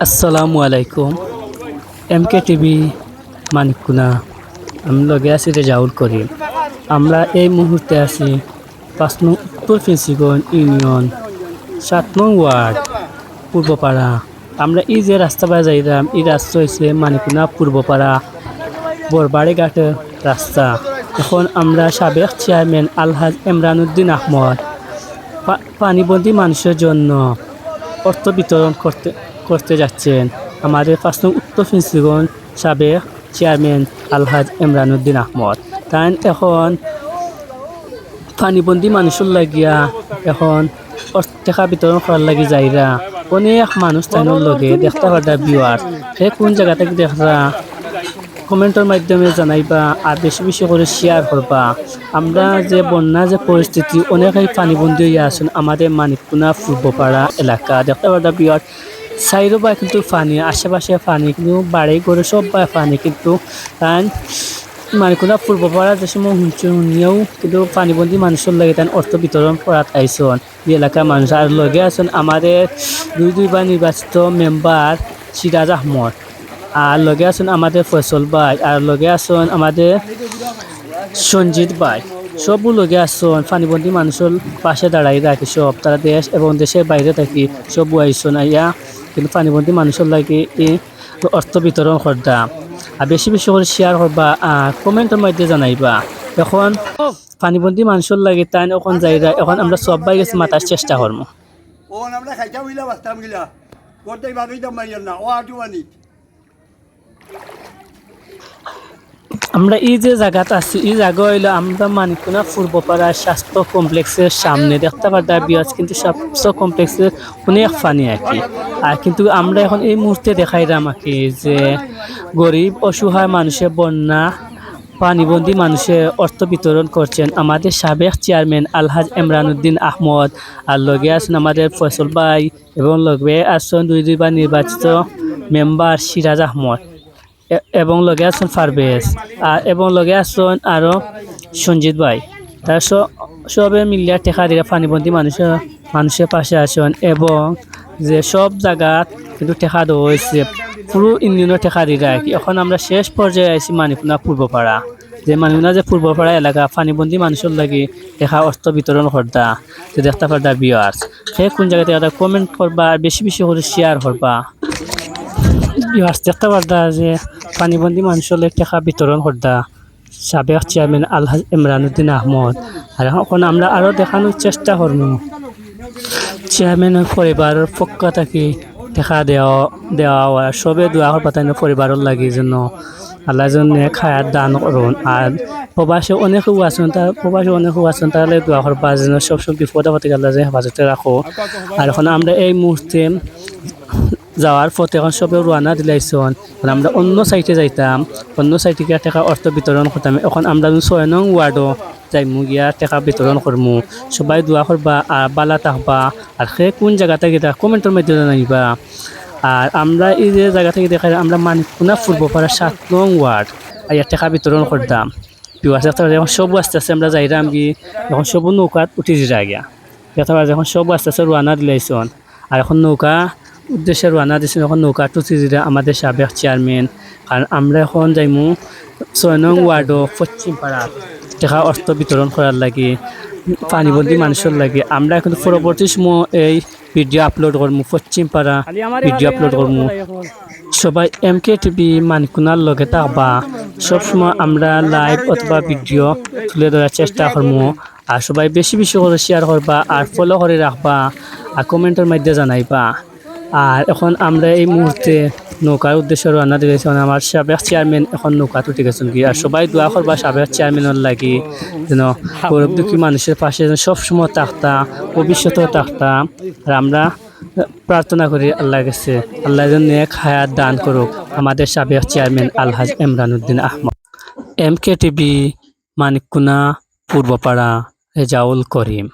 আসসালামু আলাইকুম। এমকে টিভি মানিকুনা, আমি লগে আছি রেজাউল করিম। আমরা এই মুহূর্তে আছি ৫ নং উত্তর ফেন্সিগঞ্জ ইউনিয়ন ৭ নং ওয়ার্ড পূর্বপাড়া। আমরা এই যে রাস্তা পায়ে যাইলাম, এই রাস্তা হয়েছে মানিকুনা পূর্বপাড়া বরবাড়ি ঘাটের রাস্তা। এখন আমরা সাবেক চেয়ারম্যান আলহাজ ইমরান উদ্দিন আহমদ পানিবন্দী মানুষের জন্য অর্থ বিতরণ করতে যাচ্ছেন। আমাদের ৫ নং উত্তর ফেন্সিগঞ্জ সাবেক চেয়ারম্যান আলহাজ ইমরান উদ্দিন আহমদ তাই এখন পানিবন্দী মানুষের লাগিয়া এখন টাকা বিতরণ করার লাগি যাইরা। অনেক মানুষ তাইনোর লগে দেখতে পারদা ভিউয়ার সে কোন জায়গা থেকে দেখরা কমেন্টের মাধ্যমে জানাইবা আর বেশি বেশি করে শেয়ার করবা। আমরা যে বন্যা যে পরিস্থিতি অনেকেই পানিবন্দী হয়ে আসুন আমাদের মানিকপুনা পূর্বপাড়া এলাকা দেখতে পারদা ভিউয়ার সাইডও বা কিন্তু পানি, আশেপাশে পানি, কিন্তু বাড়ি করে সব বা পানি, কিন্তু তাই মানিকুনা পূর্বপাড়া যে সময় নিয়েও কিন্তু পানিবন্দী মানুষের লাগে তাই অর্থ বিতরণ করাত আইসন এই এলাকার মানুষ। আর লগে আছেন আমাদের দুইবার নির্বাচিত মেম্বার সিরাজ আহমদ, আর লগে আছেন আমাদের ফয়সল ভাই, আর লগে আছেন আমাদের সঞ্জিত ভাই। সবও লগে আসন পানিবন্দী মানুষের পাশে দাঁড়াই রাখি সব, তারা দেশ এবং দেশের বাইরে থাকি সব আইসন আইয়া কিন্তু পানিবন্দী মানুষের লাগে এই অর্থ বিতরণ করদা। আর বেশি বেশি করে শেয়ার করবা আর কমেন্টের মধ্যে জানাইবা। এখন পানিবন্দী মানুষের লাগে তাই এখন যাইরা এখন আমরা সবাই গেছি মাতার চেষ্টা করবো। আমরা খাইটা হইলা বাস্তাম গিলা করতেই ভাবি তো মারিয়ার না ও আটু আনি আমরা এই যে জায়গাটা আছি এই জায়গা হইলো আমরা মানিকুনা পূর্বপাড়া স্বাস্থ্য কমপ্লেক্সের সামনে দেখতে পারদা বিয়াজ, কিন্তু স্বাস্থ্য কমপ্লেক্সের অনেক পানি আর কি। আর কিন্তু আমরা এখন এই মুহূর্তে দেখাইলাম আর কি যে গরিব অসহায় মানুষের বন্যা পানিবন্দী মানুষের অর্থ বিতরণ করছেন আমাদের সাবেক চেয়ারম্যান আলহাজ ইমরান উদ্দিন আহমদ, আর লগে আছেন আমাদের ফয়সল ভাই, এবং লগে আছেন দুইবার নির্বাচিত মেম্বার সিরাজ আহমদ, এবং লগে আছেন পারভেজ, এবং লগে আছেন আরও সঞ্জিত ভাই। তার সবে মিলিয়া টেকা দিয়ে পানিবন্দী মানুষের পাশে আসেন, এবং যে সব জায়গাত কিন্তু টেকা দেওয়া হয়েছে পুরো ইউনিয়নের টেকা দিয়ে আর কি। এখন আমরা শেষ পর্যায়ে আছি মানিকুনা পূর্বপাড়া, যে মানিকুনা যে পূর্বপাড়া এলাকা পানিবন্দী মানুষের লাগি টেকা অর্থ বিতরণ করদা যে দেখতে পারদা ভিউয়ার্স। সে কোন জায়গাতে কমেন্ট করবা আর বেশি বেশি করে শেয়ার করবা। ভিউয়ার্স দেখতে পারদা যে পানিবন্দী মানুষের টাকা বিতরণ করদা সাবেক চেয়ারম্যান আলহাজ ইমরান উদ্দিন আহমদ। আর এখন আমরা আরও দেখানোর চেষ্টা করব চেয়ারম্যানের পরিবারের পক্ষ থেকে টাকা দেওয়া সবে দোয়া করবা তাই পরিবারের লাগে যেন আল্লাহ যেন খায়াত দান করুন। আর প্রবাসে অনেক আছেন তাহলে দোয়া করবা যেন সব বিপদ আপদ থেকে আল্লাহ যেন হেফাজতে রাখো। আর এখন আমরা এই মুহূর্তে যাওয়ার পথে এখন সবে রওনা দিলাইছন, আমরা অন্য সাইটে যাইতাম, অন্য সাইটে গিয়া টাকা অর্থ বিতরণ করতাম। এখন আমরা ৬ নং ওয়ার্ডও যাইমু গিয়া টাকা বিতরণ করমু। সবাই দোয়া করবা আর বালা থাকবা। আর সে কোন জায়গা থেকে কমেন্টের মধ্যে জানাইবা। আর আমরা এই যে জায়গা থেকে দেখাই আমরা মানিকুনা পূর্বপাড়া ৭ নং ওয়ার্ড আর টাকা বিতরণ করতাম। এখন সব আস্তে আস্তে আমরা যাইরাম গিয়ে এখন সব নৌকাত উঠি দিরা গিয়া দেখতে পারা এখন সব আস্তে আস্তে রওনা দিলাইছন। আর এখন নৌকা উদ্দেশ্যে রওনা দিয়েছেন, এখন নৌকা টুচি দিরা আমাদের সাবেক চেয়ারম্যান। কারণ আমরা এখন যাইমু ৬ নং ওয়ার্ডও পশ্চিম পাড়া টাকা অর্থ বিতরণ করার লাগে পানিবন্দী মানুষের লাগে। আমরা এখন পরবর্তী সময় এই ভিডিও আপলোড করবো, পশ্চিম পাড়া ভিডিও আপলোড করবো। সবাই এমকে টিভি মানিকুনার লগে থাকবা, সবসময় আমরা লাইভ অথবা ভিডিও তুলে ধরার চেষ্টা করবো। আর সবাই বেশি বেশি করে শেয়ার করবা আর ফলো করে রাখবা আর কমেন্টের মধ্যে জানাইবা। আর এখন আমরা এই মুহূর্তে নৌকার উদ্দেশ্যে রওনা দিয়েছি, আমার সাবেক চেয়ারম্যান এখন নৌকা উঠে গেছেন কি। আর সবাই দোয়া করবা সাবেক চেয়ারম্যানের লাগি যেন গরিব দুঃখী মানুষের পাশে যেন সবসময় থাকতা, ভবিষ্যতেও থাকতা। আর আমরা প্রার্থনা করি আল্লাহর কাছে আল্লাহ যেন নেক হায়াত দান করুক আমাদের সাবেক চেয়ারম্যান আলহাজ ইমরান উদ্দিন আহমদ। এমকে টিভি মানিকুনা পূর্বপাড়া রেজাউল করিম।